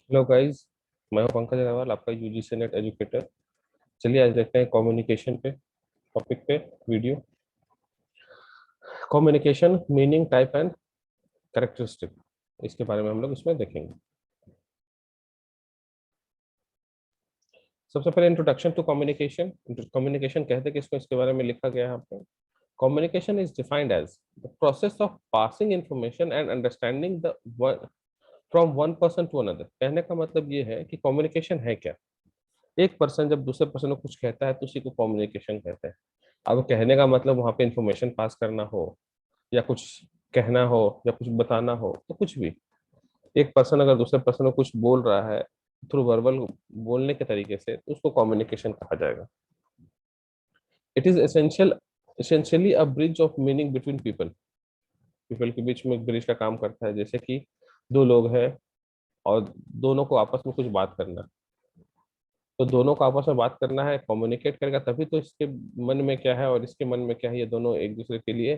Hello guys. मैं हूं पंकज अग्रवाल, आपका यूजीसी नेट एजुकेटर। चलिए आज देखते हैं कम्युनिकेशन पे टॉपिक पे video. Communication meaning, type and characteristic, इसके बारे में हम लोग इसमें देखेंगे। सबसे पहले इंट्रोडक्शन टू कम्युनिकेशन। कम्युनिकेशन कहते हैं किसको, इसके बारे में लिखा गया है यहाँ पे। Communication is defined as the process of passing information and understanding the from one person to another. कहने का मतलब ये है कि कम्युनिकेशन है क्या। एक पर्सन जब दूसरे पर्सन को कुछ कहता है तो उसी को कम्युनिकेशन कहते हैं। अब कहने का मतलब वहां पे इंफॉर्मेशन पास करना हो, या कुछ कहना हो, या कुछ बताना हो, तो कुछ भी। एक पर्सन अगर दूसरे पर्सन को कुछ बोल रहा है थ्रू वर्बल बोलने के तरीके से, तो उसको कम्युनिकेशन कहा जाएगा। It is essentially a bridge of meaning between people. People के बीच में एक ब्रिज का काम करता है। जैसे कि दो लोग हैं और दोनों को आपस में कुछ बात करना है, तो दोनों को आपस में बात करना है, कम्युनिकेट करेगा तभी तो इसके मन में क्या है और इसके मन में क्या है, ये दोनों एक दूसरे के लिए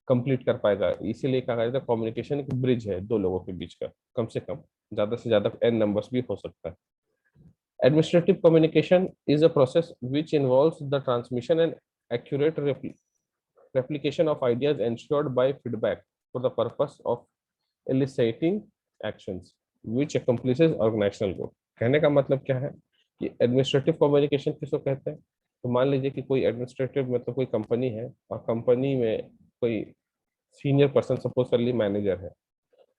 कंप्लीट कर पाएगा। इसीलिए कहा जाता है कम्युनिकेशन एक ब्रिज है दो लोगों के बीच का। कम से कम, ज्यादा से ज्यादा एन नंबर्स भी हो सकता है। Administrative communication is a process which involves the transmission and accurate replication of ideas ensured by feedback for the purpose of eliciting actions which accomplishes organizational goal। कहने का मतलब क्या है कि एडमिनिस्ट्रेटिव कम्युनिकेशन किसको कहते हैं। तो मान लीजिए कि कोई एडमिनिस्ट्रेटिव मतलब कोई कंपनी है, और कंपनी में कोई सीनियर पर्सन, सपोज कर ली मैनेजर है।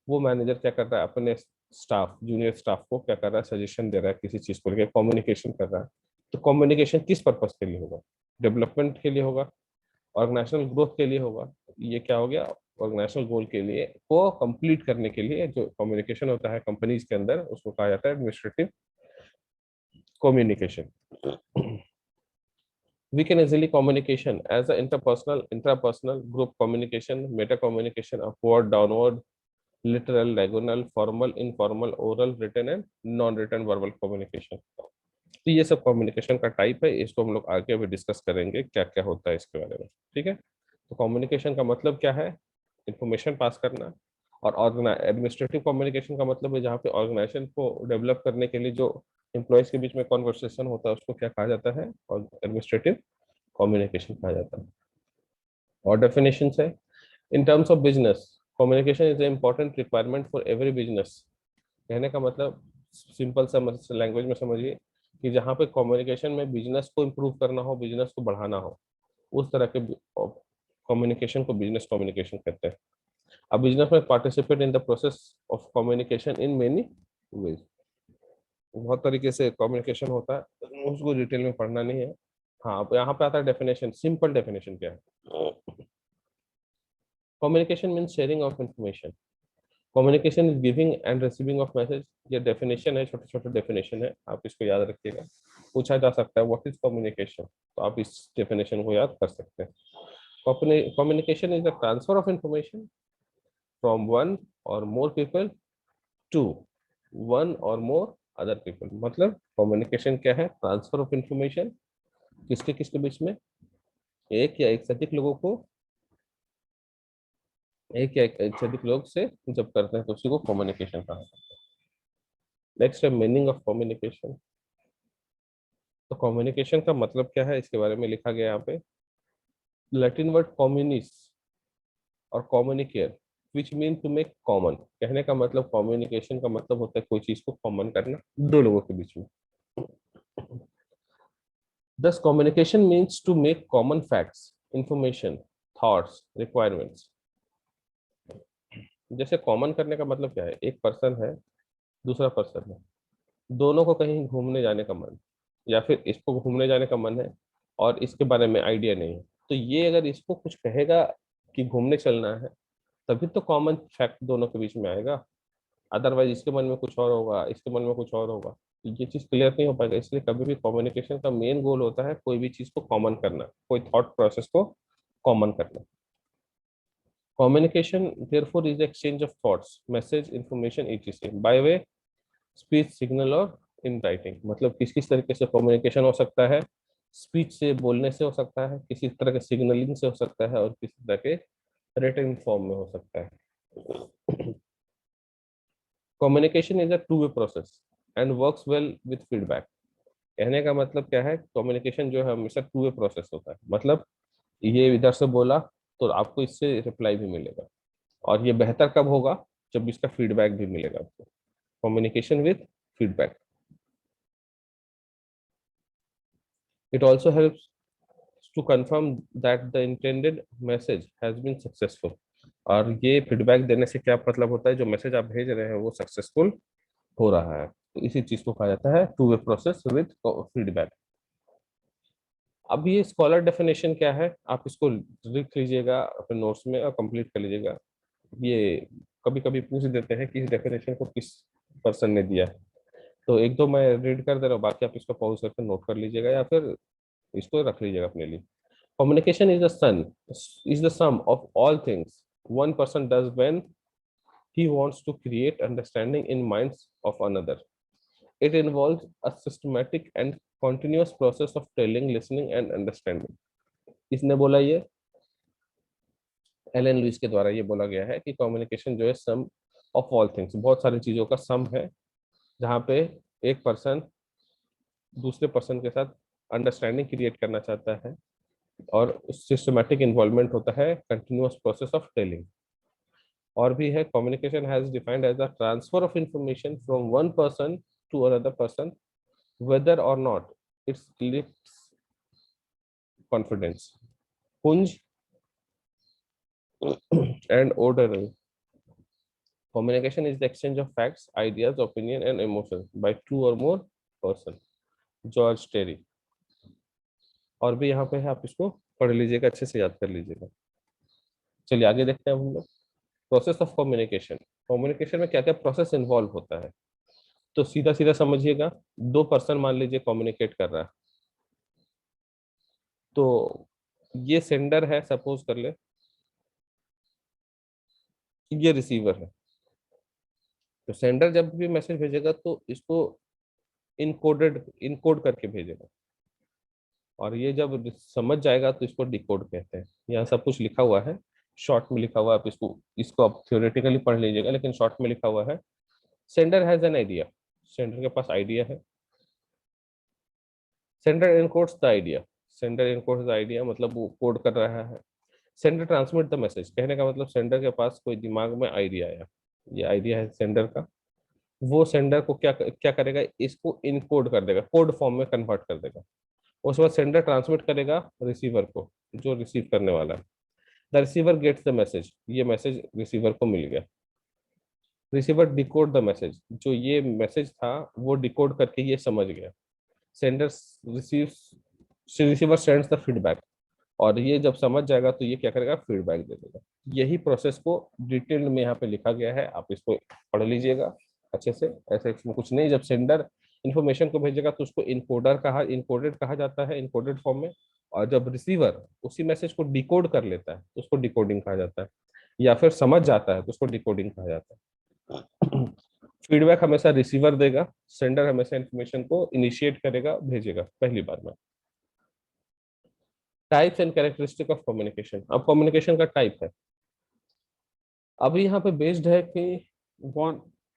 वो मैनेजर क्या कर रहा है, अपने स्टाफ, जूनियर स्टाफ को क्या कर रहा है, सजेशन दे रहा है किसी चीज को लेकर, कम्युनिकेशन कर रहा है। तो कम्युनिकेशन किस पर्पज के लिए होगा? डेवलपमेंट के लिए होगा, ऑर्गेनाइजेशनल ग्रोथ के लिए होगा। ये क्या हो गया, ऑर्गेनाइजेशनल गोल के लिए, को कंप्लीट करने के लिए जो कम्युनिकेशन होता है कंपनीज के अंदर, उसको कहा जाता है administrative communication. We can easily communication as a interpersonal, intrapersonal, group communication, meta communication, upward, downward, literal, diagonal, formal, informal, oral, written and non-written verbal communication। तो ये सब कम्युनिकेशन का टाइप है, इसको हम लोग आगे अभी डिस्कस करेंगे क्या क्या होता है इसके बारे में। ठीक है, तो कम्युनिकेशन का मतलब क्या है, इंफॉर्मेशन पास करना। और एडमिनिस्ट्रेटिव कम्युनिकेशन का मतलब है जहाँ पे ऑर्गेनाइजेशन को डेवलप करने के लिए जो एम्प्लॉयज के बीच में कॉन्वर्सेशन होता है उसको क्या कहा जाता है, और एडमिनिस्ट्रेटिव कम्युनिकेशन कहा जाता है। और डेफिनेशन है, in terms of business communication is a important requirement for every business. कहने का मतलब सिंपल सा लैंग्वेज में समझिए कि जहाँ पे कम्युनिकेशन में बिजनेस को इम्प्रूव करना हो, बिजनेस को बढ़ाना हो, उस तरह के कम्युनिकेशन को बिजनेस कम्युनिकेशन कहते हैं। अब बिजनेस में participate in the process of communication in many ways. बहुत तरीके से कम्युनिकेशन होता है, उसको डिटेल में पढ़ना नहीं है। हाँ, अब यहाँ पे आता है डेफिनेशन। सिंपल डेफिनेशन क्या है, communication means sharing of information. Communication is giving and receiving of message. ये डेफिनेशन है, छोटे छोटे डेफिनेशन है, आप इसको याद रखिएगा। पूछा जा सकता है व्हाट इज कम्युनिकेशन, तो आप इस डेफिनेशन को याद कर सकते हैं। Communication is the transfer of information from one और मोर पीपल टू वन और मोर अदर पीपल। मतलब कम्युनिकेशन क्या है, ट्रांसफर ऑफ इंफॉर्मेशन किसके किसके बीच में, एक या एक से अधिक लोगों को, एक या एक से अधिक लोग से जब करते हैं तो उसी को कम्युनिकेशन कहा जाता है। नेक्स्ट है मीनिंग ऑफ कम्युनिकेशन। तो कम्युनिकेशन का मतलब क्या है, इसके बारे में लिखा गया यहाँ पे। लैटिन वर्ड कम्युनिस और communicare which mean to make common. कहने का मतलब कम्युनिकेशन का मतलब होता है कोई चीज को कॉमन करना दो लोगों के बीच में। Thus, communication means to make common facts, information, thoughts, requirements। जैसे कॉमन करने का मतलब क्या है, एक पर्सन है, दूसरा पर्सन है, दोनों को कहीं घूमने जाने का मन, या फिर इसको घूमने जाने का मन है और इसके बारे में आइडिया नहीं है। तो ये अगर इसको कुछ कहेगा कि घूमने चलना है, तभी तो कॉमन फैक्ट दोनों के बीच में आएगा। अदरवाइज इसके मन में कुछ और होगा, इसके मन में कुछ और होगा, तो ये चीज क्लियर नहीं हो पाएगा। इसलिए कभी भी कम्युनिकेशन का मेन गोल होता है कोई भी चीज को कॉमन करना, कोई थॉट प्रोसेस को कॉमन करना। Communication therefore is exchange of thoughts, message, information, etc by way speech, signal और इन राइटिंग। मतलब किस किस तरीके से कम्युनिकेशन हो सकता है, स्पीच से, बोलने से हो सकता है, किसी तरह के सिग्नलिंग से हो सकता है, और किसी तरह के रिटन फॉर्म में हो सकता है। Communication is a two way process. And works well with feedback. कहने का मतलब क्या है, कम्युनिकेशन जो है हमेशा टू वे प्रोसेस होता है। मतलब ये इधर से बोला तो आपको इससे रिप्लाई भी मिलेगा, और ये बेहतर कब होगा, जब इसका फीडबैक भी मिलेगा आपको। Communication with feedback. It also helps to confirm that the intended message has been successful। और ये फीडबैक देने से क्या मतलब होता है, जो मैसेज आप भेज रहे हैं वो सक्सेसफुल हो रहा है। तो इसी चीज को कहा जाता है to way process with feedback. अब ये स्कॉलर डेफिनेशन क्या है, आप इसको लिख लीजिएगा अपने नोट्स में और कंप्लीट कर लीजिएगा। ये कभी कभी पूछ देते हैं कि इस डेफिनेशन को किस पर्सन ने दिया है, तो एक दो मैं रीड कर दे रहा हूँ, बाकी आप इसको पॉज करके नोट कर लीजिएगा या फिर इसको रख लीजिएगा अपने लिए। Communication is the sum of all things one person does when he wants to create understanding in minds of another. It involves a systematic and continuous process of telling, listening and understanding. इसने बोला ये, Elon Louis के द्वारा ये बोला गया है कि कम्युनिकेशन जो है सम ऑफ ऑल थिंग्स, बहुत सारी चीजों का सम है, जहाँ पे एक पर्सन दूसरे पर्सन के साथ अंडरस्टैंडिंग क्रिएट करना चाहता है, और सिस्टमैटिक इन्वॉल्वमेंट होता है कंटिन्यूअस प्रोसेस ऑफ टेलिंग। और भी है, communication has defined as the transfer of information from one person to another person whether or not it elicits confidence पुंज and order. Communication is the exchange of facts, ideas, opinion and emotions by two or more person। George Terry. और भी यहाँ पे है, आप इसको पढ़ लीजिएगा, अच्छे से याद कर लीजिएगा। चलिए आगे देखते हैं हम लोग। Process of communication. कम्युनिकेशन में क्या क्या प्रोसेस इन्वॉल्व होता है, तो सीधा सीधा समझिएगा। दो पर्सन मान लीजिए कम्युनिकेट कर रहा है, तो ये सेंडर है, सपोज कर ले, ये रिसीवर है। तो सेंडर जब भी मैसेज भेजेगा तो इसको इनकोड करके भेजेगा, और ये जब समझ जाएगा तो इसको डिकोड कहते हैं। यहाँ सब कुछ लिखा हुआ है, शॉर्ट में लिखा हुआ है, आप इसको इसको आप थ्योरेटिकली पढ़ लीजिएगा, लेकिन शॉर्ट में लिखा हुआ है। Sender has an idea, sender के पास आइडिया है। Sender encodes the idea, sender encodes the idea मतलब वो कोड कर रहा है। सेंडर ट्रांसमिट द मैसेज, कहने का मतलब सेंडर के पास कोई दिमाग में आइडिया आया, ये आइडिया है सेंडर का। वो सेंडर को क्या क्या करेगा, इसको इनकोड कर देगा, कोड फॉर्म में कन्वर्ट कर देगा। उसके बाद सेंडर ट्रांसमिट करेगा रिसीवर को, जो रिसीव करने वाला है। The receiver gets the message, ये मैसेज रिसीवर को मिल गया। रिसीवर डिकोड द मैसेज, जो ये मैसेज था वो डिकोड करके ये समझ गया। Sender receiver sends the feedback, और ये जब समझ जाएगा तो ये क्या करेगा, फीडबैक दे देगा। यही प्रोसेस को डिटेल में यहाँ पे लिखा गया है, आप इसको पढ़ लीजिएगा अच्छे से। ऐसे इसमें कुछ नहीं, जब सेंडर इन्फॉर्मेशन को भेजेगा तो उसको इनकोडेड कहा जाता है, इनकोडेड फॉर्म में। और जब रिसीवर उसी मैसेज को डिकोड कर लेता है तो उसको डिकोडिंग कहा जाता है, या फिर समझ जाता है तो उसको डिकोडिंग कहा जाता है। फीडबैक हमेशा रिसीवर देगा, सेंडर हमेशा इन्फॉर्मेशन को इनिशिएट करेगा, भेजेगा पहली बार में। Types and characteristic of communication. अब कम्युनिकेशन का टाइप है, अभी यहाँ पे बेस्ड है कि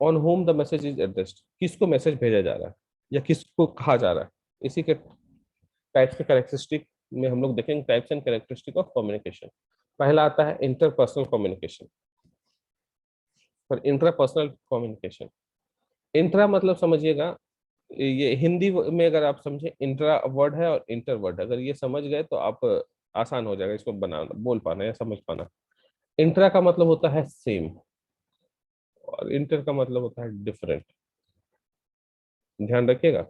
on home the message is addressed, किसको मैसेज भेजा जा रहा है या किसको कहा जा रहा है। इसी के टाइप्स के कैरेक्टरिस्टिक में हम लोग देखेंगे types and characteristic of communication. पहला आता है इंटरपर्सनल कम्युनिकेशन। पर इंट्रापर्सनल कम्युनिकेशन, इंट्रा मतलब समझिएगा, ये हिंदी में अगर आप समझे, इंट्रा वर्ड है और इंटर वर्ड है, अगर ये समझ गए तो आप आसान हो जाएगा इसको बनाना, बोल पाना या समझ पाना। इंट्रा का मतलब होता है सेम, और इंटर का मतलब होता है डिफरेंट। ध्यान रखिएगा,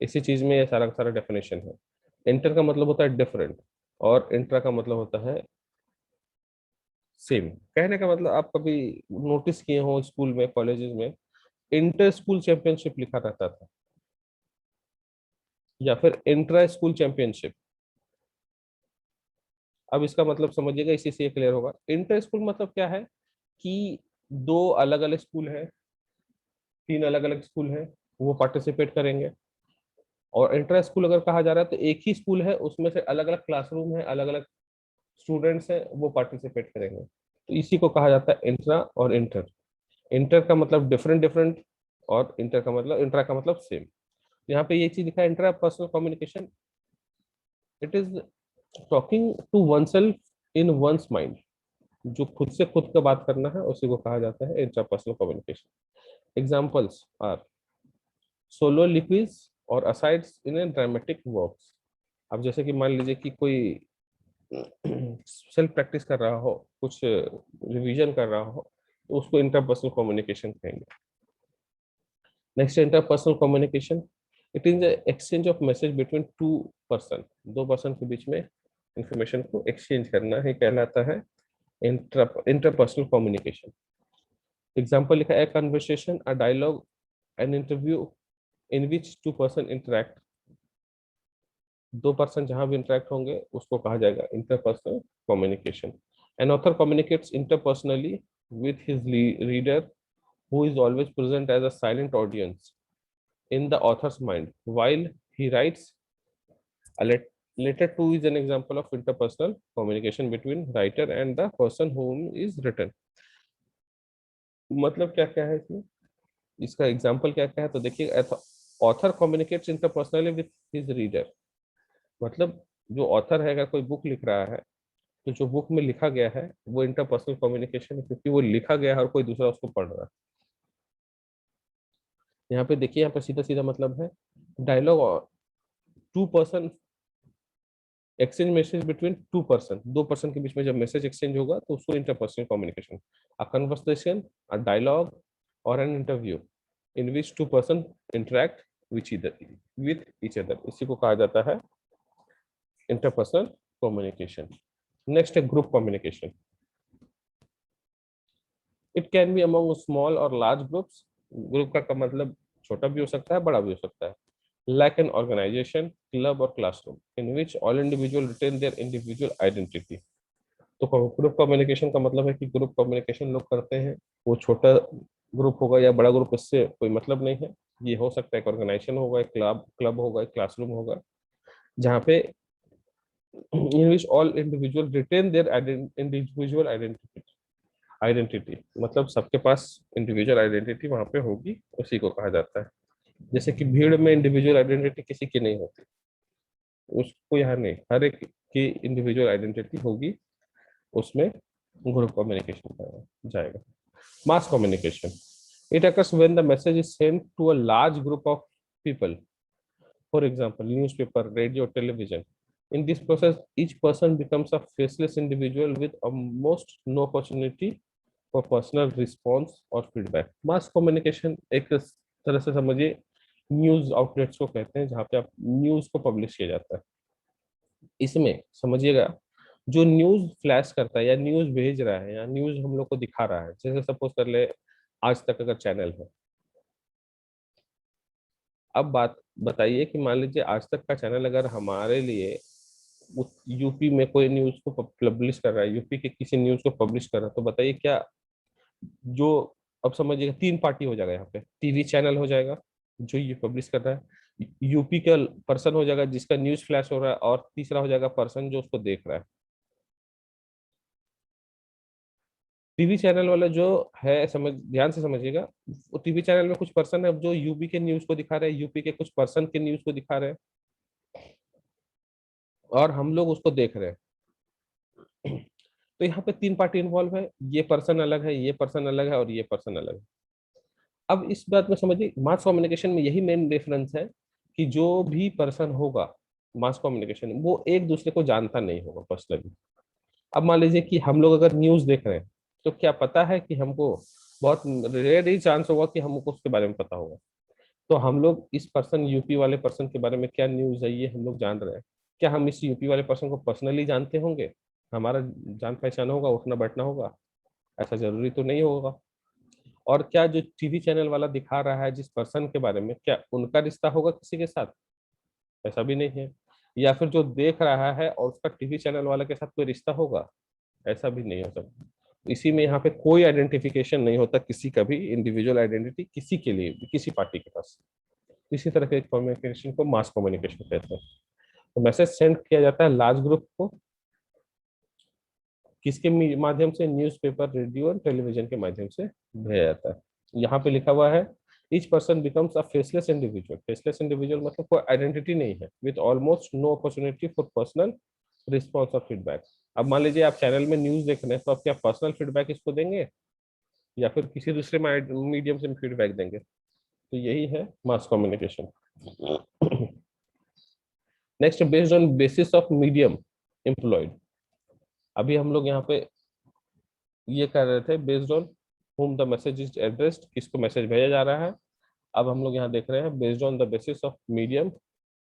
इसी चीज में ये सारा का सारा डेफिनेशन है। इंटर का मतलब होता है डिफरेंट, और इंट्रा का मतलब होता है सेम। कहने का मतलब, आप कभी नोटिस किए हो स्कूल में, कॉलेजेस में इंटर स्कूल चैंपियनशिप लिखा रहता था, या फिर इंट्रा स्कूल चैंपियनशिप। अब इसका मतलब समझिएगा, इसी से क्लियर होगा। इंटर स्कूल मतलब क्या है कि दो अलग अलग स्कूल है, तीन अलग अलग स्कूल है, वो पार्टिसिपेट करेंगे। और इंटर स्कूल अगर कहा जा रहा है तो एक ही स्कूल है, उसमें से अलग अलग क्लासरूम है, अलग अलग स्टूडेंट्स हैं, वो पार्टिसिपेट करेंगे। तो इसी को कहा जाता है इंट्रा और इंटर। इंटर का मतलब डिफरेंट डिफरेंट, और इंट्रा का मतलब सेम। यहाँ पे ये चीज लिखा है intra personal communication, it is talking to oneself in one's mind, जो खुद से खुद का बात करना है उसी को कहा जाता है इंट्रापर्सनल कम्युनिकेशन। एग्जांपल्स आर सोलोलिक्विज और असाइड्स इन ए ड्रामेटिक वर्क्स। अब जैसे कि मान लीजिए कि कोई सेल्फ प्रैक्टिस कर रहा हो, कुछ रिवीजन कर रहा हो, तो उसको इंटरपर्सनल कम्युनिकेशन कहेंगे। Next interpersonal communication, it is exchange of message between two person, दो पर्सन के बीच में इंफॉर्मेशन को एक्सचेंज करना ही कहलाता है इंटरपर्सनल कम्युनिकेशन। एग्जाम्पल लिखा है conversation, a dialogue, an interview in which two person interact. दो पर्सन जहां भी इंटरेक्ट होंगे उसको कहा जाएगा interpersonal communication. An author communicates interpersonally with his reader who is always present as a silent audience in the author's mind while he writes. A letter to is an example of interpersonal communication between writer and the person whom is written. मतलब क्या क्या है इसमें, इसका example क्या क्या है, तो देखिए author communicates interpersonally with his reader, मतलब जो ऑथर है अगर कोई बुक लिख रहा है तो जो बुक में लिखा गया है वो इंटरपर्सनल कम्युनिकेशन है, क्योंकि वो लिखा गया है और कोई दूसरा उसको पढ़ रहा है। यहाँ पे देखिए, यहाँ पे सीधा सीधा मतलब है dialogue, two person exchange message between two person, दो पर्सन के बीच में जब मैसेज एक्सचेंज होगा तो उसको interpersonal communication. A conversation, a dialogue और an interview in which two person interact with each other, इसी को कहा जाता है इंटरपर्सनल कम्युनिकेशन। नेक्स्ट है group communication. It can be among small और लार्ज ग्रुप्स, ग्रुप का मतलब छोटा भी हो सकता है बड़ा भी हो सकता है, like an organization, club or classroom in which all individual retain their individual identity। तो ग्रुप कम्युनिकेशन का मतलब है कि ग्रुप कम्युनिकेशन लोग करते हैं, वो छोटा ग्रुप होगा या बड़ा ग्रुप, इससे कोई मतलब नहीं है। ये हो सकता है एक ऑर्गेनाइजेशन होगा, एक क्लब क्लब होगा, एक क्लासरूम होगा, जहाँ पे in which all individual retain their individual identity, मतलब सबके पास इंडिविजुअल आइडेंटिटी वहां पे होगी, उसी को कहा जाता है। जैसे कि भीड़ में इंडिविजुअल आइडेंटिटी किसी की नहीं होती, उसको यहाँ नहीं, हर एक की इंडिविजुअल आइडेंटिटी होगी, उसमें ग्रुप कम्युनिकेशन जाएगा। Mass communication, it occurs when the message is sent to a large group of people, for example newspaper, radio, television. In this process each person becomes a faceless individual with almost no opportunity for personal response और feedback. Mass communication एक तरह से समझिए news outlets को कहते हैं, जहाँ पे आप न्यूज को पब्लिश किया जाता है। इसमें समझिएगा जो न्यूज फ्लैश करता है या न्यूज भेज रहा है या न्यूज हम लोग को दिखा रहा है, जैसे सपोज कर ले आज तक अगर चैनल है, अब बात बताइए कि मान लीजिए आज तक का चैनल अगर हमारे लिए यूपी में कोई न्यूज को पब्लिश कर रहा है, यूपी के किसी न्यूज को पब्लिश कर रहा है, तो बताइए क्या जो, अब समझिएगा तीन पार्टी हो जाएगा, यहाँ पे टीवी चैनल हो जाएगा जो ये पब्लिश कर रहा है, यूपी का पर्सन हो जाएगा जिसका न्यूज फ्लैश हो रहा है, और तीसरा हो जाएगा पर्सन जो उसको देख रहा है। टीवी चैनल वाला जो है, समझ ध्यान से समझिएगा, वो टीवी चैनल में कुछ पर्सन है जो यूपी के न्यूज को दिखा रहे हैं, यूपी के कुछ पर्सन के न्यूज को दिखा रहे हैं, और हम लोग उसको देख रहे हैं। तो यहाँ पे तीन पार्टी इन्वॉल्व है, ये पर्सन अलग है, ये पर्सन अलग है और ये पर्सन अलग है। अब इस बात में समझिए मास कम्युनिकेशन में यही मेन डिफरेंस है कि जो भी पर्सन होगा मास कम्युनिकेशन में, वो एक दूसरे को जानता नहीं होगा पर्सनली। अब मान लीजिए कि हम लोग अगर न्यूज देख रहे हैं, तो क्या पता है कि हमको, बहुत रेयर ही चांस होगा कि हमको उसके बारे में पता होगा। तो हम लोग इस पर्सन यूपी वाले पर्सन के बारे में क्या न्यूज है ये हम लोग जान रहे हैं, क्या हम इस यूपी वाले पर्सन को पर्सनली जानते होंगे, हमारा जान पहचान होगा, उठना बैठना होगा, ऐसा जरूरी तो नहीं होगा। और क्या जो टीवी चैनल वाला दिखा रहा है जिस पर्सन के बारे में, क्या उनका रिश्ता होगा किसी के साथ, ऐसा भी नहीं है। या फिर जो देख रहा है और उसका टीवी चैनल वाला के साथ कोई रिश्ता होगा, ऐसा भी नहीं हो सकता। इसी में यहाँ पे कोई आइडेंटिफिकेशन नहीं होता किसी का भी, इंडिविजुअल आइडेंटिटी किसी के लिए भी, किसी पार्टी के पास। इसी तरह के कम्युनिकेशन को मास कम्युनिकेशन कहते हैं। तो मैसेज सेंड किया जाता है लार्ज ग्रुप को, किसके माध्यम से, न्यूज़पेपर, रेडियो और टेलीविजन के माध्यम से भेजा जाता है। यहाँ पे लिखा हुआ है Each person becomes a faceless individual. Faceless individual मतलब कोई आइडेंटिटी नहीं है, with almost no opportunity for personal response or feedback. अब मान लीजिए आप चैनल में न्यूज देख रहे हैं, तो आप क्या पर्सनल फीडबैक इसको देंगे या फिर किसी दूसरे मीडियम से फीडबैक देंगे? तो यही है mass communication. Next, based on basis of medium employed. अभी हम लोग यहाँ पे ये कर रहे थे based on whom the message is addressed, किसको मैसेज भेजा जा रहा है। अब हम लोग यहाँ देख रहे हैं based on the basis of medium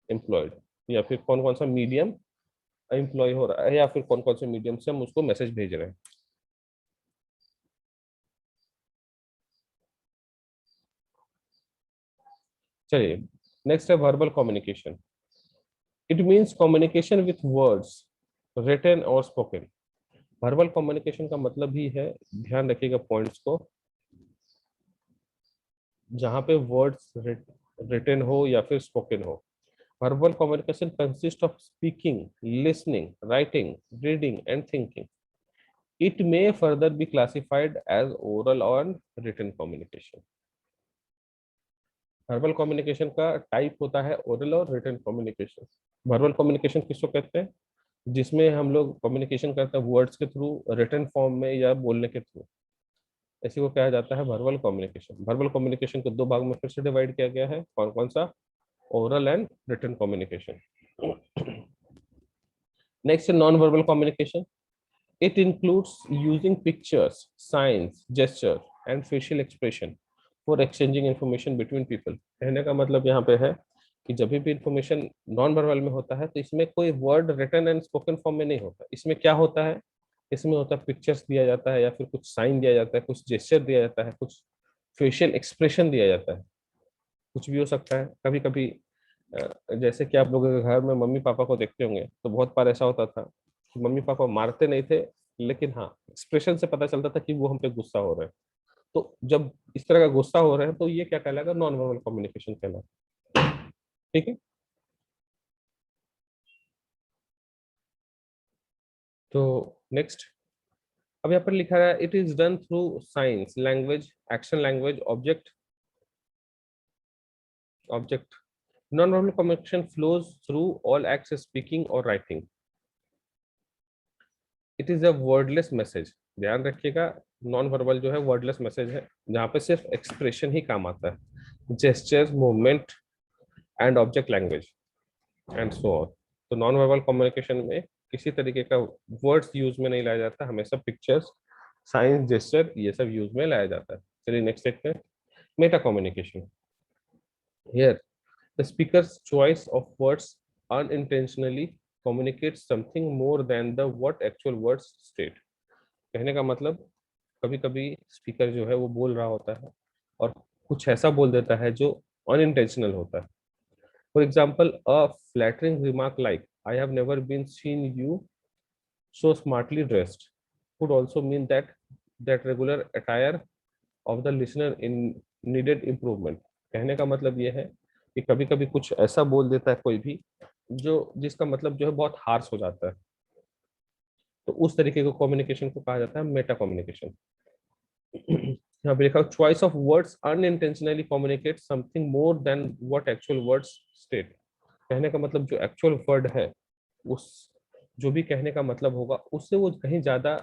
employed, या फिर कौन कौन सा मीडियम एम्प्लॉय हो रहा है, या फिर कौन कौन से मीडियम से हम उसको मैसेज भेज रहे हैं। चलिए, नेक्स्ट है verbal communication. It means communication with words, written और स्पोकन। वर्बल कम्युनिकेशन का मतलब ही है, ध्यान रखिएगा पॉइंट्स को, जहाँ पे वर्ड्स रिटन हो या फिर स्पोकन हो। Verbal communication consists of speaking, listening, writing, reading, and thinking. It may further be classified as oral or written communication. Verbal communication का टाइप होता है oral और written communication. Verbal communication किसको कहते हैं? जिसमें हम लोग कम्युनिकेशन करते हैं वर्ड्स के थ्रू, रिटन फॉर्म में या बोलने के थ्रू, ऐसे को कहा जाता है वर्बल कम्युनिकेशन। वर्बल कम्युनिकेशन को दो भाग में फिर से डिवाइड किया गया है, कौन कौन सा? Oral and written communication. Next, non verbal communication. It includes using pictures, signs, gesture, and facial expression for exchanging information between people. कहने का मतलब यहाँ पे है कि जब भी इंफॉर्मेशन नॉन वर्बल में होता है तो इसमें कोई word written and spoken form में नहीं होता। इसमें क्या होता है? इसमें होता है पिक्चर्स दिया जाता है, या फिर कुछ साइन दिया जाता है, कुछ जेस्चर दिया जाता है, कुछ फेशियल एक्सप्रेशन दिया जाता है। कुछ भी हो सकता है। कभी कभी जैसे कि आप लोगों के घर में मम्मी पापा को देखते होंगे तो बहुत बार ऐसा होता था कि मम्मी पापा मारते नहीं थे, लेकिन हाँ एक्सप्रेशन से पता चलता था कि वो हम पे गुस्सा हो रहे हैं। तो जब इस तरह का गुस्सा हो रहे हैं तो ये क्या कहलाएगा? नॉन वर्बल कम्युनिकेशन कहलाएगा। ठीक है, तो नेक्स्ट, अब यहाँ पर लिखा है it is done through science, language, action language, object. Non verbal communication flows through all acts, speaking और writing. It is a wordless message. ध्यान रखिएगा, नॉन वर्बल जो है वर्डलेस मैसेज है, जहाँ पे सिर्फ एक्सप्रेशन ही काम आता है, gesture, movement and object language and so on. तो नॉन वर्बल कम्युनिकेशन में किसी तरीके का वर्ड्स यूज में नहीं लाया जाता, हमेशा पिक्चर्स, साइंस, जेस्चर, ये सब यूज में लाया जाता है। चलिए नेक्स्ट देखते हैं, Meta communication. Here the speakers choice of words unintentionally communicates something more than the what actual words state। कहने का मतलब, कभी कभी स्पीकर जो है वो बोल रहा होता है और कुछ ऐसा बोल देता है जो अनइंटेंशनल होता है। For example, a flattering remark like I have never been seen you so smartly dressed could also mean that regular attire of the listener in needed improvement। कहने का मतलब ये है कि कभी कभी कुछ ऐसा बोल देता है कोई भी, जो जिसका मतलब जो है बहुत हार्श हो जाता है। तो उस तरीके को कम्युनिकेशन को कहा जाता है मेटा कम्युनिकेशन। यहाँ पे लिखा choice of words unintentionally communicate something more than what actual words state. कहने का मतलब जो एक्चुअल वर्ड है, उस जो भी कहने का मतलब होगा उससे वो कहीं ज्यादा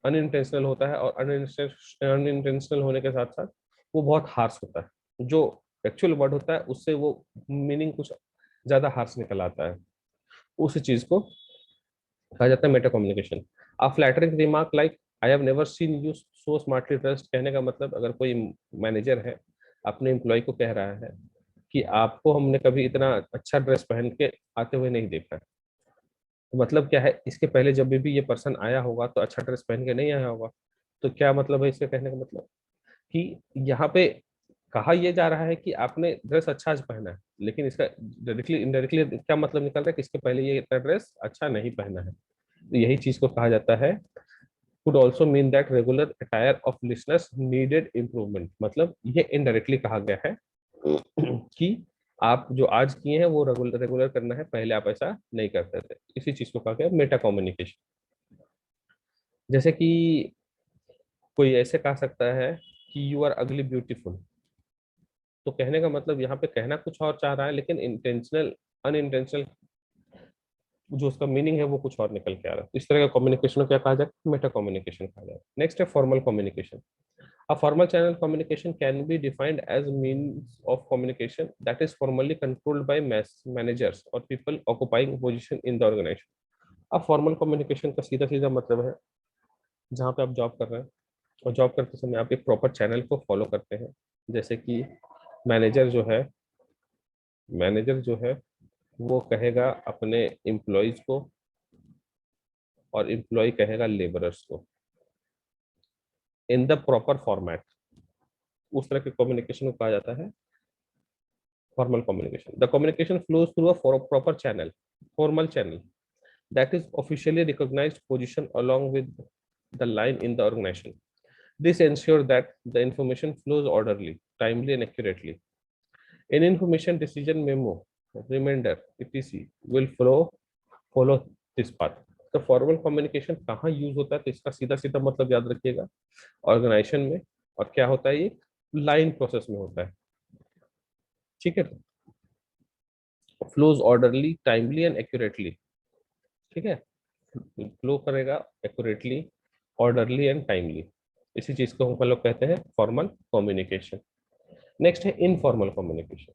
अनइंटेंशनल होता है, और अनइंटेंशनल होने के साथ साथ वो बहुत हार्श होता है। जो एक्चुअल वर्ड होता है उससे वो मीनिंग कुछ ज्यादा हार्श निकल आता है। उस चीज को कहा जाता है meta communication. A flattering remark like I have never seen you so smartly dressed. कहने का मतलब, अगर कोई मैनेजर है अपने एम्प्लॉय को कह रहा है कि आपको हमने कभी इतना अच्छा ड्रेस पहन के आते हुए नहीं देखा है, तो मतलब क्या है, इसके पहले जब भी ये पर्सन आया होगा तो अच्छा ड्रेस पहन के नहीं आया होगा। तो क्या मतलब है इसके कहने का मतलब, कि यहाँ पे कहा यह जा रहा है कि आपने ड्रेस अच्छा आज पहना है, लेकिन इसका डायरेक्टली इनडायरेक्टली क्या मतलब निकल रहा है कि इसके पहले ये इतना ड्रेस अच्छा नहीं पहना है। तो यही चीज को कहा जाता है, could also mean that regular attire of listeners needed improvement। मतलब ये इनडायरेक्टली कहा गया है कि आप जो आज किए हैं वो रेगुलर रेगुलर करना है, पहले आप ऐसा नहीं करते थे। इसी चीज को कहा गया मेटा कम्युनिकेशन। जैसे कि कोई ऐसे कह सकता है कि यू आर अगली ब्यूटीफुल, तो कहने का मतलब यहाँ पे कहना कुछ और चाह रहा है, लेकिन इंटेंशनल अनइंटेंशनल जो उसका मीनिंग है वो कुछ और निकल के आ रहा है। तो इस तरह का कम्युनिकेशन को क्या कहा जाए? मेटा कम्युनिकेशन कहा जाए। नेक्स्ट है formal communication. A formal channel communication can be defined as means of communication that is formally controlled by managers or people occupying position in the organization. अब फॉर्मल कम्युनिकेशन का सीधा सीधा मतलब है जहाँ पे आप जॉब कर रहे हैं और जॉब करते समय आप एक प्रॉपर चैनल को फॉलो करते हैं। जैसे कि मैनेजर जो है मैनेजर जो है वो कहेगा अपने एम्प्लॉयज को और एम्प्लॉय कहेगा लेबरर्स को इन द प्रॉपर फॉर्मेट। उस तरह के कम्युनिकेशन को कहा जाता है formal communication. The communication flows through a proper channel, formal channel, that is officially recognized position along with the line in the organization. This ensures that the information flows orderly, timely, and accurately. Any information, decision, memo, reminder, etc. will follow this path. तो formal communication कहाँ use होता है? तो इसका सीधा सीधा मतलब याद रखिएगा, ऑर्गेनाइजेशन में। और क्या होता है? ये लाइन प्रोसेस में होता है। ठीक है, flows orderly, timely and accurately. ठीक है, फ्लो करेगा एक्यूरेटली, ऑर्डरली एंड टाइमली। इसी चीज को हम लोग कहते हैं फॉर्मल कम्युनिकेशन। नेक्स्ट है informal communication.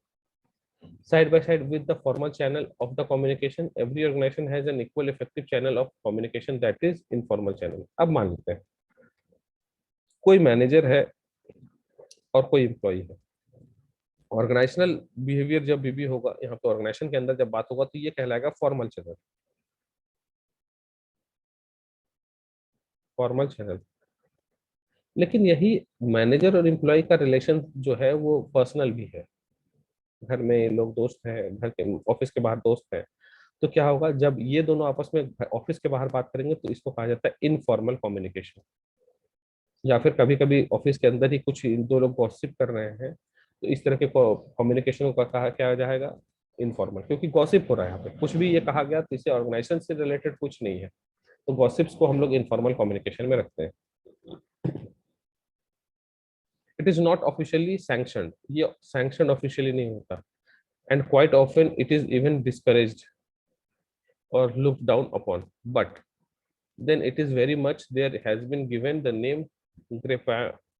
Side by side with the formal channel of the communication, every organisation has an equal effective channel of communication, that is informal channel. अब मान लेते हैं कोई मैनेजर है और कोई एम्प्लॉय है। ऑर्गेनाइजेशनल बिहेवियर जब भी होगा यहाँ पे ऑर्गेनाइजेशन के अंदर जब बात होगा तो ये कहलाएगा फॉर्मल चैनल। Formal channel. लेकिन यही मैनेजर और एम्प्लॉय का रिलेशन जो है वो पर्सनल भी है। घर में लोग दोस्त हैं, घर के ऑफिस के बाहर दोस्त हैं, तो क्या होगा जब ये दोनों आपस में ऑफिस के बाहर बात करेंगे तो इसको कहा जाता है इनफॉर्मल कम्युनिकेशन। या फिर कभी कभी ऑफिस के अंदर ही कुछ दो लोग गॉसिप कर रहे हैं तो इस तरह के कम्युनिकेशन को कहा क्या जाएगा? इनफॉर्मल। क्योंकि गॉसिप हो रहा है यहाँ पे, कुछ भी ये कहा गया तो इससे ऑर्गेनाइजेशन से रिलेटेड कुछ नहीं है, तो गॉसिप्स को हम लोग इनफॉर्मल कम्युनिकेशन में रखते हैं। It is not officially sanctioned, ये सैंक्शन ऑफिशियली नहीं होता, and quite often it is even discouraged और looked down upon, but then it is very much there has been given the name grape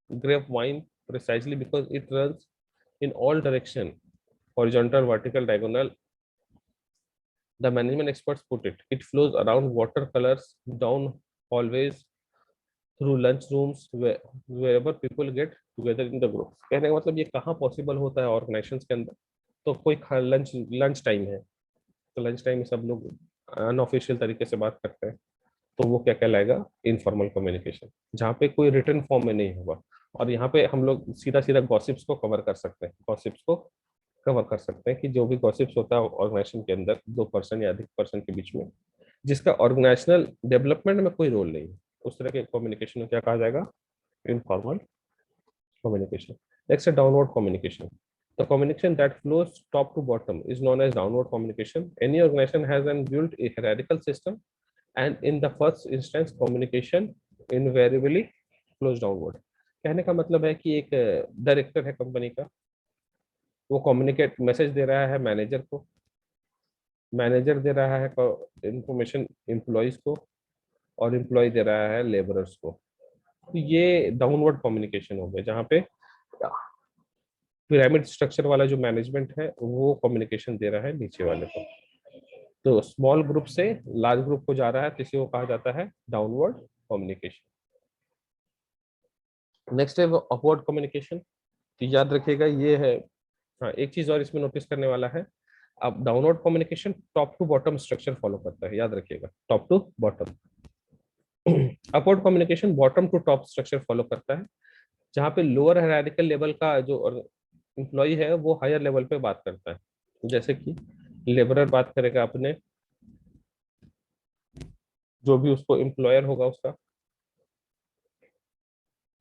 grapevine precisely because it runs in all direction, horizontal, vertical, diagonal. The management experts put it flows around watercolors, down hallways, through lunch rooms, wherever people get together in the group. कहने का मतलब ये कहाँ possible होता है organisation के अंदर? तो कोई लंच लंच टाइम है तो लंच टाइम में सब लोग अनऑफिशियल तरीके से बात करते हैं, तो वो क्या कहलाएगा? इनफॉर्मल कम्युनिकेशन, जहाँ पे कोई रिटर्न फॉर्म में नहीं होगा। और यहाँ पे हम लोग सीधा सीधा गॉसिप्स को कवर कर सकते हैं, गॉसिप्स को कवर कर सकते हैं कि जो भी गॉसिप्स होता है ऑर्गेनाइजेशन के अंदर 2% या अधिक पर्सन के बीच में, जिसका ऑर्गेनाइजेशनल डेवलपमेंट में कोई रोल नहीं है, उस तरह के कम्युनिकेशन को क्या कहा जाएगा? Informal communication. नेक्स्ट है downward communication. The communication that flows top to bottom is known as downward communication. Any organization has an built a hierarchical system, and in the first instance communication invariably flows downward. कहने का मतलब है कि एक director है company का, वो communicate message दे रहा है मैनेजर को, मैनेजर दे रहा है इंफॉर्मेशन एम्प्लॉयज को, और एम्प्लॉय दे रहा है लेबरर्स को। तो ये डाउनवर्ड कम्युनिकेशन हो गया, जहाँ पे पिरामिड स्ट्रक्चर वाला जो मैनेजमेंट है वो कम्युनिकेशन दे रहा है नीचे वाले को। तो स्मॉल ग्रुप से लार्ज ग्रुप को जा रहा है तो इसी को कहा जाता है डाउनवर्ड कम्युनिकेशन। नेक्स्ट है अपवर्ड कम्युनिकेशन। तो याद रखिएगा ये है, हाँ एक चीज और इसमें नोटिस करने वाला है। अब downward communication top to bottom structure follow करता है, याद रखिएगा, top to bottom. Upward communication bottom to top structure follow करता है, जहाँ पे लोअर हायरार्किकल लेवल का जो एम्प्लॉय है वो हायर लेवल पे बात करता है। जैसे कि लेबरर बात करेगा अपने, जो भी उसको एम्प्लॉयर होगा उसका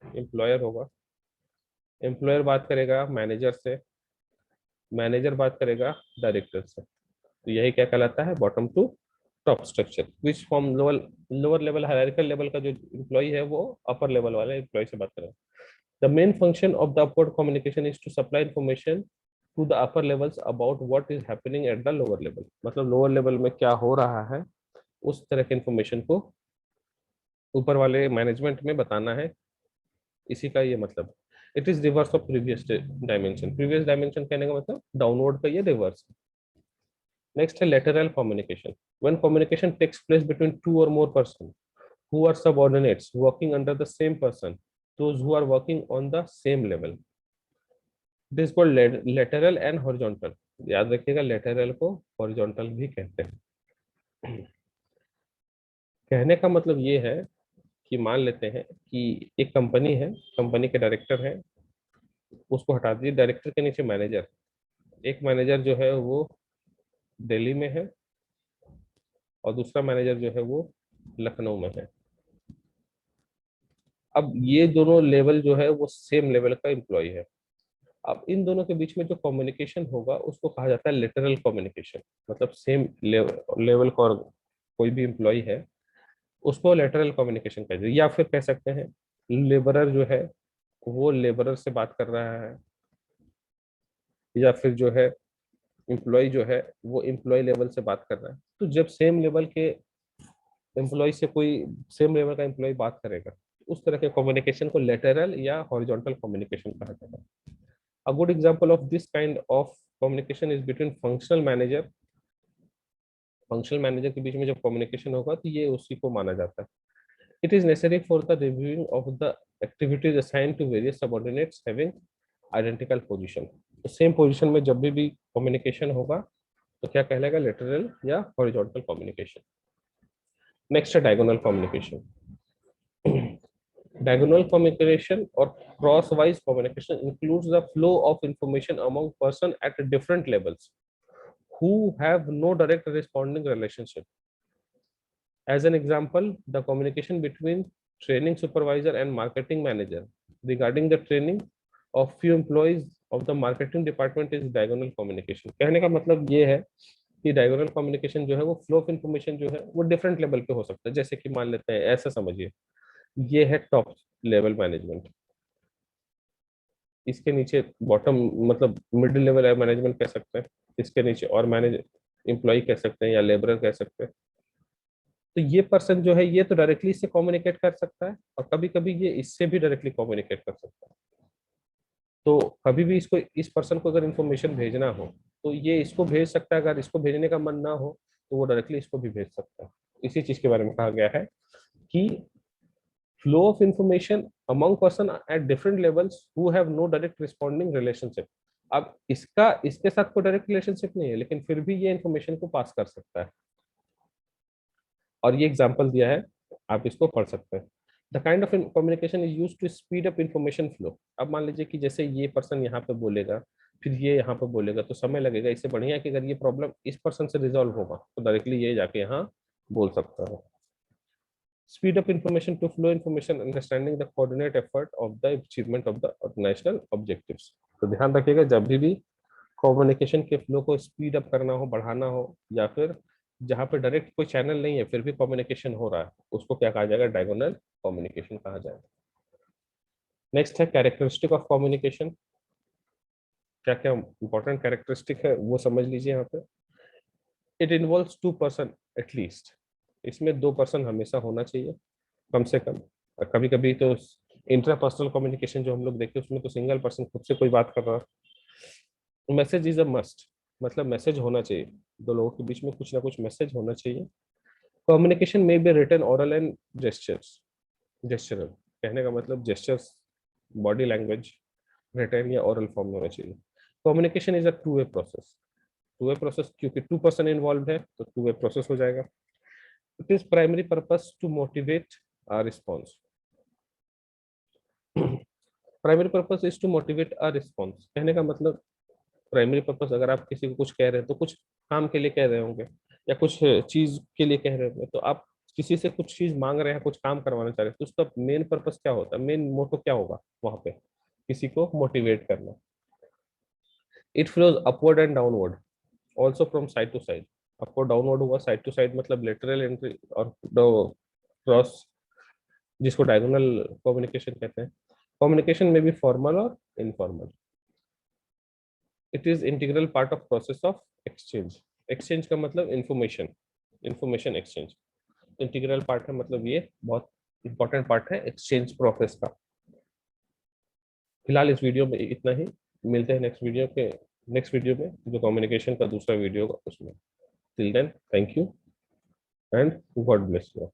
एम्प्लॉयर होगा, एम्प्लॉयर बात करेगा मैनेजर से, मैनेजर बात करेगा डायरेक्टर से। तो यही क्या कहलाता है? Bottom to top structure. Which form lower lower level hierarchical level का जो एम्प्लॉय है वो अपर लेवल वाले एम्प्लॉय से बात करेगा। The main function of the upward communication is to supply information to the upper levels about what is happening at the lower level. मतलब lower level में क्या हो रहा है उस तरह के information को ऊपर वाले मैनेजमेंट में बताना है, इसी का ये मतलब। It is reverse of previous dimension. Previous dimension कहने का मतलब डाउनवर्ड का ये रिवर्स। नेक्स्ट है lateral communication. When communication takes place between two और more person who are subordinates working under the same person, those who are working on the same level, this is called lateral and horizontal। याद रखिएगा lateral को horizontal भी कहते हैं। कहने का मतलब ये है कि मान लेते हैं कि एक कंपनी है, कंपनी के डायरेक्टर है, उसको हटा दीजिए, डायरेक्टर के नीचे मैनेजर, एक मैनेजर जो है वो दिल्ली में है और दूसरा मैनेजर जो है वो लखनऊ में है। अब ये दोनों लेवल जो है वो सेम लेवल का एम्प्लॉय है। अब इन दोनों के बीच में जो कम्युनिकेशन होगा उसको कहा जाता है लेटरल कम्युनिकेशन। मतलब सेम लेवल का और कोई भी एम्प्लॉय है उसको लेटरल कम्युनिकेशन कहते हैं। या फिर कह सकते हैं लेबरर जो है वो लेबरर से बात कर रहा है, या फिर जो है एम्प्लॉय जो है वो एम्प्लॉय लेवल से बात कर रहा है। तो जब सेम लेवल के एम्प्लॉय से कोई सेम लेवल का एम्प्लॉय बात करेगा उस तरह के कम्युनिकेशन को लेटरल या हॉरिजॉन्टल कम्युनिकेशन कहा जाता है। A good example of this kind of communication is between functional manager। Functional manager के बीच में जब कम्युनिकेशन होगा तो ये उसी को माना जाता है। It is necessary for the reviewing of the activities assign to various subordinates having identical position. तो सेम पोजीशन में जब भी कम्युनिकेशन होगा तो क्या कहलाएगा, लेटरल या हॉरिजॉन्टल कम्युनिकेशन। नेक्स्ट है diagonal communication. Diagonal communication or crosswise communication includes the flow of information among persons at different levels who have no direct responding relationship. As an example, the communication between training supervisor and marketing manager regarding the training of few employees of the marketing department is diagonal communication। कहने का मतलब ये है कि diagonal communication जो है वो flow of information जो है वो डिफरेंट लेवल पे हो सकता है। जैसे कि मान लेते हैं, ऐसा समझिए ये है टॉप लेवल मैनेजमेंट, इसके नीचे बॉटम मतलब मिडिल लेवल मैनेजमेंट कह सकते हैं, इसके नीचे और मैनेज एम्प्लॉय कह सकते हैं या लेबरर कह सकते हैं। तो ये पर्सन जो है ये तो डायरेक्टली इससे कम्युनिकेट कर सकता है और कभी कभी ये इससे भी डायरेक्टली कम्युनिकेट कर सकता है। तो कभी भी इसको इस पर्सन को अगर इन्फॉर्मेशन भेजना हो तो ये इसको भेज सकता है, अगर इसको भेजने का मन ना हो तो वो डायरेक्टली इसको भी भेज सकता है। इसी चीज के बारे में कहा गया है कि flow of information among person at different levels who have no direct responding relationship। अब इसका इसके साथ कोई डायरेक्ट रिलेशनशिप नहीं है लेकिन फिर भी ये इंफॉर्मेशन को पास कर सकता है, और ये एग्जांपल दिया है, आप इसको पढ़ सकते हैं। The kind of communication is used to speed up information flow. अब मान लीजिए कि जैसे ये पर्सन यहाँ पे बोलेगा फिर ये यहाँ पे बोलेगा तो समय लगेगा। इससे बढ़िया है कि अगर ये प्रॉब्लम इस पर्सन से रिजॉल्व होगा तो डायरेक्टली ये जाके यहाँ बोल सकता है। Speed up information to flow information, understanding the coordinate effort of the achievement of the organizational objectives। तो ध्यान रखिएगा जब भी कम्युनिकेशन के फ्लो को स्पीड अप करना हो, बढ़ाना हो, या फिर जहाँ पे डायरेक्ट कोई चैनल नहीं है फिर भी कम्युनिकेशन हो रहा है उसको क्या कहा जाएगा, डायगोनल कम्युनिकेशन कहा जाएगा। नेक्स्ट है कैरेक्टरिस्टिक ऑफ कम्युनिकेशन। क्या क्या इंपॉर्टेंट कैरेक्टरिस्टिक है वो समझ लीजिए यहाँ पे। It involves two person at least. इसमें दो पर्सन हमेशा होना चाहिए कम से कम। कभी कभी तो इंट्रापर्सनल कम्युनिकेशन जो हम लोग देखे उसमें तो सिंगल पर्सन खुद से कोई बात कर रहा है। मैसेज इज अ मस्ट, मतलब मैसेज होना चाहिए, दो लोगों के बीच में कुछ ना कुछ मैसेज होना चाहिए। कम्युनिकेशन में be written, oral and gestures. Gestural कहने का मतलब जेस्चर्स, बॉडी लैंग्वेज रिटन या ओरल फॉर्म में होना चाहिए। Communication is a two way process. Two way process क्योंकि टू पर्सन इन्वॉल्व है तो टू वे प्रोसेस हो जाएगा। It is primary purpose to motivate a response। Primary purpose is to motivate a response. कहने का मतलब प्राइमरी पर्पस, अगर आप किसी को कुछ कह रहे हैं तो कुछ काम के लिए कह रहे होंगे या कुछ चीज के लिए कह रहे होंगे, तो आप किसी से कुछ चीज मांग रहे हैं, कुछ काम करवाना चाह रहे हैं तो उसका मेन पर्पस क्या होता है, मेन मोटो क्या होगा वहां पे, किसी को मोटिवेट करना। It flows upward and downward also from side to side. Upward downward हुआ, साइड टू साइड मतलब लेटरल एंट्री और क्रॉस, जिसको डायगोनल कम्युनिकेशन कहते हैं। कम्युनिकेशन में भी फॉर्मल और informal. It is integral part of process of exchange. Exchange का मतलब information, information exchange. Integral part है, मतलब ये बहुत इंपॉर्टेंट पार्ट है एक्सचेंज प्रोसेस का. फिलहाल इस वीडियो में इतना ही. मिलते हैं नेक्स्ट वीडियो में जो कम्युनिकेशन का दूसरा वीडियो होगा उसमें. Till then, thank you and God bless you.